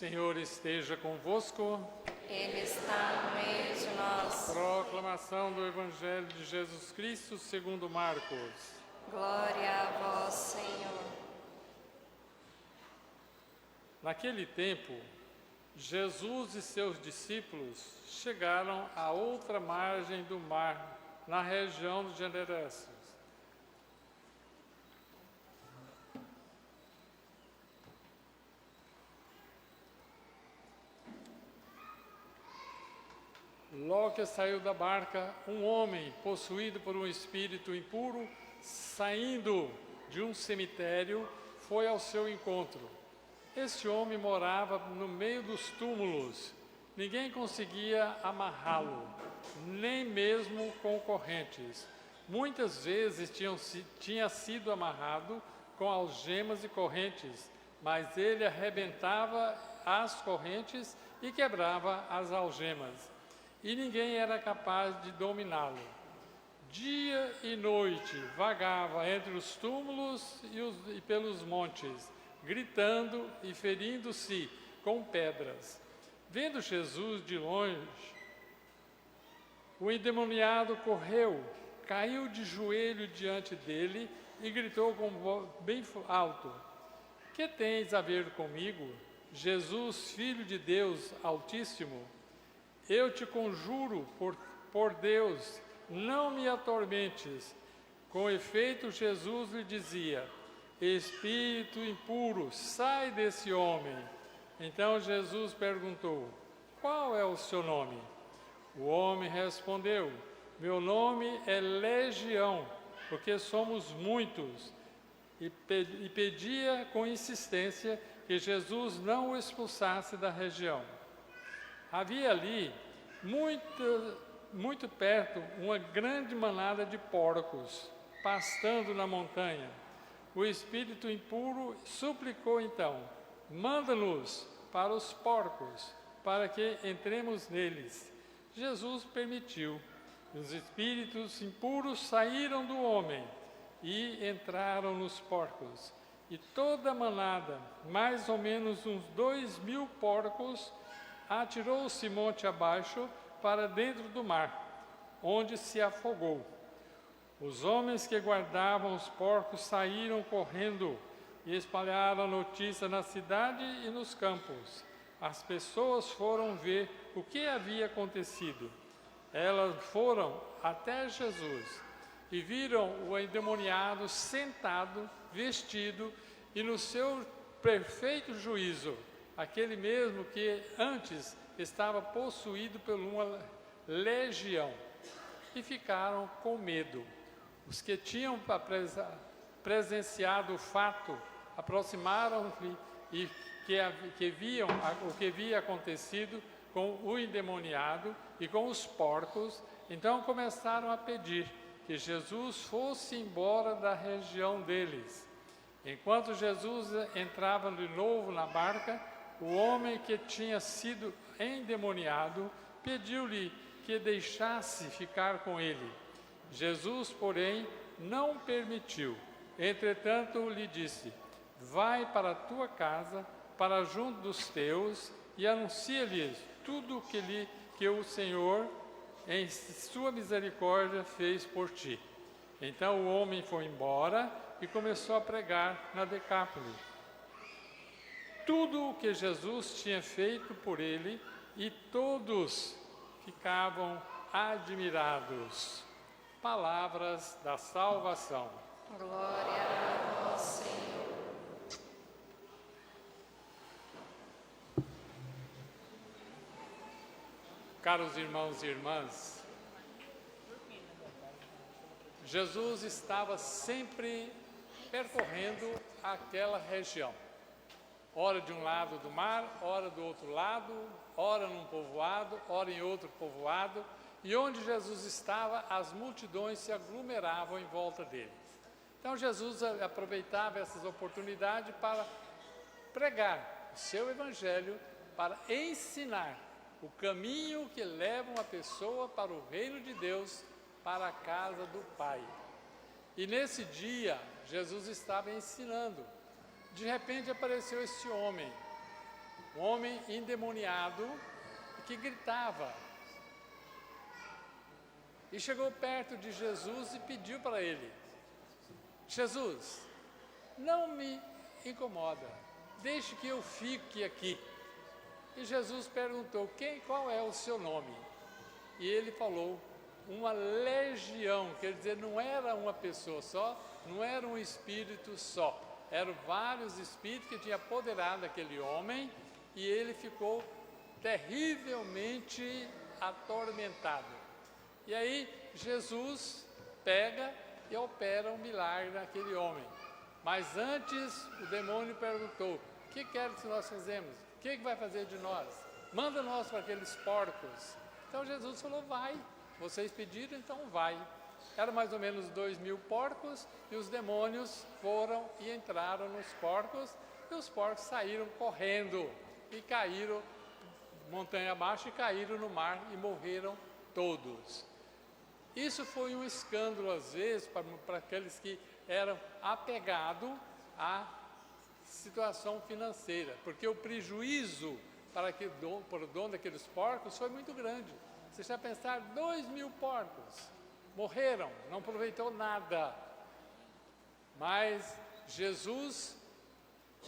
Senhor esteja convosco. Ele está no meio de nós. Proclamação do Evangelho de Jesus Cristo segundo Marcos. Glória a vós, Senhor. Naquele tempo, Jesus e seus discípulos chegaram à outra margem do mar, na região de Generações. Logo que saiu da barca, um homem possuído por um espírito impuro, saindo de um cemitério, foi ao seu encontro. Este homem morava no meio dos túmulos. Ninguém conseguia amarrá-lo, nem mesmo com correntes. Muitas vezes tinha sido amarrado com algemas e correntes, mas ele arrebentava as correntes e quebrava as algemas. E ninguém era capaz de dominá-lo. Dia e noite vagava entre os túmulos e pelos montes, gritando e ferindo-se com pedras. Vendo Jesus de longe, o endemoniado correu, caiu de joelho diante dele e gritou com voz bem alto: "Que tens a ver comigo, Jesus, Filho de Deus Altíssimo? Eu te conjuro por Deus, não me atormentes." Com efeito, Jesus lhe dizia: "Espírito impuro, sai desse homem." Então Jesus perguntou: "Qual é o seu nome?" O homem respondeu: "Meu nome é Legião, porque somos muitos." E pedia com insistência que Jesus não o expulsasse da região. Havia ali, muito perto, uma grande manada de porcos, pastando na montanha. O espírito impuro suplicou então: "Manda-nos para os porcos, para que entremos neles." Jesus permitiu. Os espíritos impuros saíram do homem e entraram nos porcos. E toda a manada, mais ou menos uns 2.000 porcos, atirou-se monte abaixo para dentro do mar, onde se afogou. Os homens que guardavam os porcos saíram correndo e espalharam a notícia na cidade e nos campos. As pessoas foram ver o que havia acontecido. Elas foram até Jesus e viram o endemoniado sentado, vestido e no seu perfeito juízo, aquele mesmo que antes estava possuído por uma legião, e ficaram com medo. Os que tinham presenciado o fato aproximaram-se e que viam o que havia acontecido com o endemoniado e com os porcos. Então começaram a pedir que Jesus fosse embora da região deles. Enquanto Jesus entrava de novo na barca, o homem que tinha sido endemoniado pediu-lhe que deixasse ficar com ele. Jesus, porém, não permitiu. Entretanto, lhe disse: "Vai para a tua casa, para junto dos teus, e anuncia-lhes tudo que o Senhor, em sua misericórdia, fez por ti." Então o homem foi embora e começou a pregar na Decápole tudo o que Jesus tinha feito por ele, e todos ficavam admirados. Palavras da salvação. Glória a vós, Senhor. Caros irmãos e irmãs, Jesus estava sempre percorrendo aquela região. Ora de um lado do mar, ora do outro lado, ora num povoado, ora em outro povoado. E onde Jesus estava, as multidões se aglomeravam em volta dele. Então Jesus aproveitava essas oportunidades para pregar o seu evangelho, para ensinar o caminho que leva uma pessoa para o reino de Deus, para a casa do Pai. E nesse dia, Jesus estava ensinando. De repente apareceu esse homem, um homem endemoniado que gritava. E chegou perto de Jesus e pediu para ele: Jesus, não me incomoda, deixe que eu fique aqui. E Jesus perguntou: qual é o seu nome? E ele falou: uma legião, quer dizer, não era uma pessoa só, não era um espírito só, eram vários espíritos que tinham apoderado aquele homem, e ele ficou terrivelmente atormentado. E aí Jesus pega e opera um milagre naquele homem. Mas antes o demônio perguntou: o que quer que nós fazemos? O que vai fazer de nós? Manda nós para aqueles porcos. Então Jesus falou: vai, vocês pediram, então vai. Era mais ou menos 2.000 porcos, e os demônios foram e entraram nos porcos, e os porcos saíram correndo e caíram montanha abaixo e caíram no mar e morreram todos. Isso foi um escândalo às vezes para aqueles que eram apegados à situação financeira, porque o prejuízo para o dono daqueles porcos foi muito grande. Você já pensaram, 2.000 porcos morreram, não aproveitou nada. Mas Jesus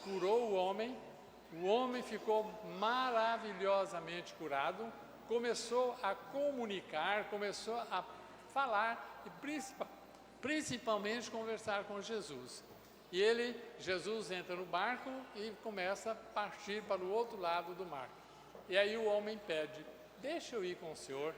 curou o homem ficou maravilhosamente curado, começou a comunicar, começou a falar e principalmente conversar com Jesus. E Jesus entra no barco e começa a partir para o outro lado do mar. E aí o homem pede: deixa eu ir com o senhor.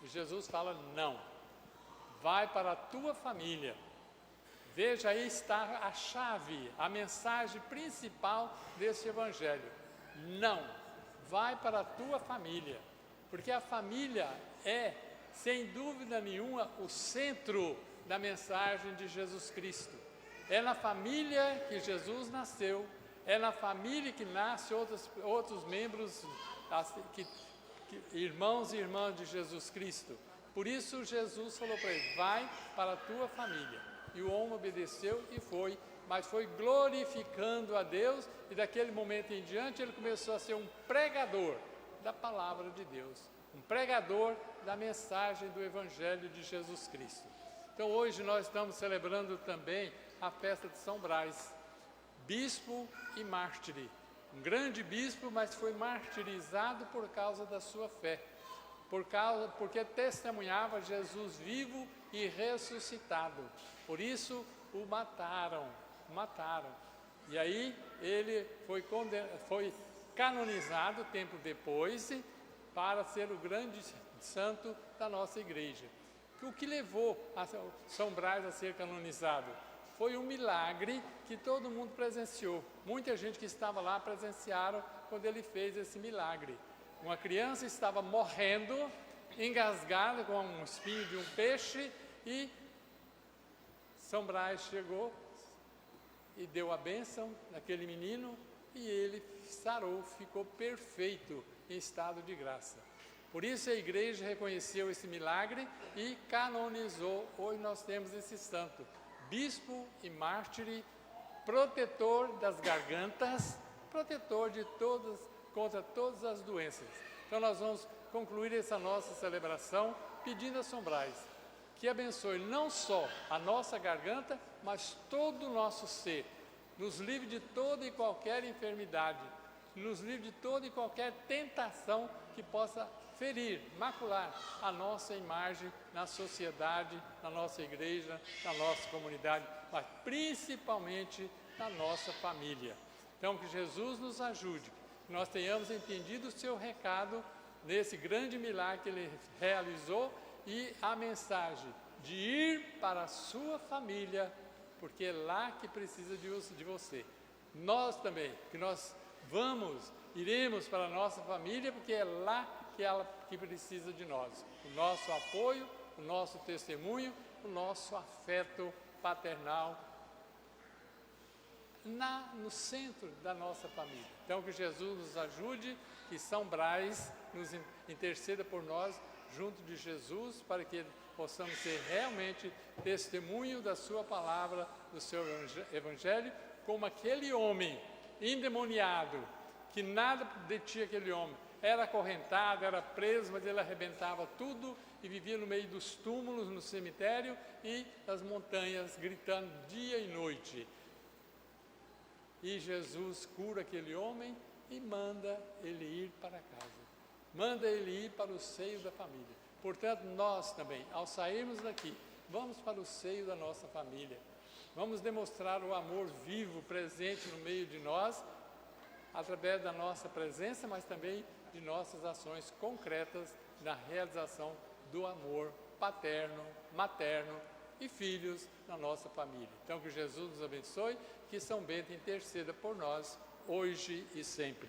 E Jesus fala: não, vai para a tua família. Veja, aí está a chave, a mensagem principal desse evangelho. Não, vai para a tua família, porque a família é, sem dúvida nenhuma, o centro da mensagem de Jesus Cristo. É na família que Jesus nasceu, é na família que nascem outros membros, irmãos e irmãs de Jesus Cristo. Por isso Jesus falou para ele: vai para a tua família. E o homem obedeceu e foi, mas foi glorificando a Deus, e daquele momento em diante ele começou a ser um pregador da palavra de Deus, um pregador da mensagem do Evangelho de Jesus Cristo. Então hoje nós estamos celebrando também a festa de São Brás, bispo e mártire, um grande bispo, mas foi martirizado por causa da sua fé, porque testemunhava Jesus vivo e ressuscitado. Por isso o mataram. E aí ele foi canonizado tempo depois para ser o grande santo da nossa igreja. O que levou a São Brás a ser canonizado? Foi um milagre que todo mundo presenciou. Muita gente que estava lá presenciaram quando ele fez esse milagre. Uma criança estava morrendo, engasgada com um espinho de um peixe, e São Brás chegou e deu a bênção naquele menino, e ele sarou, ficou perfeito, em estado de graça. Por isso a igreja reconheceu esse milagre e canonizou. Hoje nós temos esse santo, bispo e mártire, protetor das gargantas, protetor contra todas as doenças. Então nós vamos concluir essa nossa celebração pedindo a São Brás que abençoe não só a nossa garganta, mas todo o nosso ser, nos livre de toda e qualquer enfermidade, nos livre de toda e qualquer tentação que possa ferir, macular a nossa imagem na sociedade, na nossa igreja, na nossa comunidade, mas principalmente na nossa família. Então que Jesus nos ajude, que nós tenhamos entendido o seu recado nesse grande milagre que ele realizou, e a mensagem de ir para a sua família, porque é lá que precisa de você. Nós também, que nós iremos para a nossa família, porque é lá que ela que precisa de nós. O nosso apoio, o nosso testemunho, o nosso afeto paternal no centro da nossa família. Então que Jesus nos ajude, que São Brás nos interceda por nós junto de Jesus, para que possamos ser realmente testemunho da sua palavra, do seu evangelho, como aquele homem endemoniado que nada detinha aquele homem. Era acorrentado, era preso, mas ele arrebentava tudo e vivia no meio dos túmulos, no cemitério e das montanhas, gritando dia e noite. E Jesus cura aquele homem e manda ele ir para casa. Manda ele ir para o seio da família. Portanto, nós também, ao sairmos daqui, vamos para o seio da nossa família. Vamos demonstrar o amor vivo, presente no meio de nós, através da nossa presença, mas também de nossas ações concretas na realização do amor paterno, materno e filhos na nossa família. Então, que Jesus nos abençoe, que São Bento interceda por nós, hoje e sempre.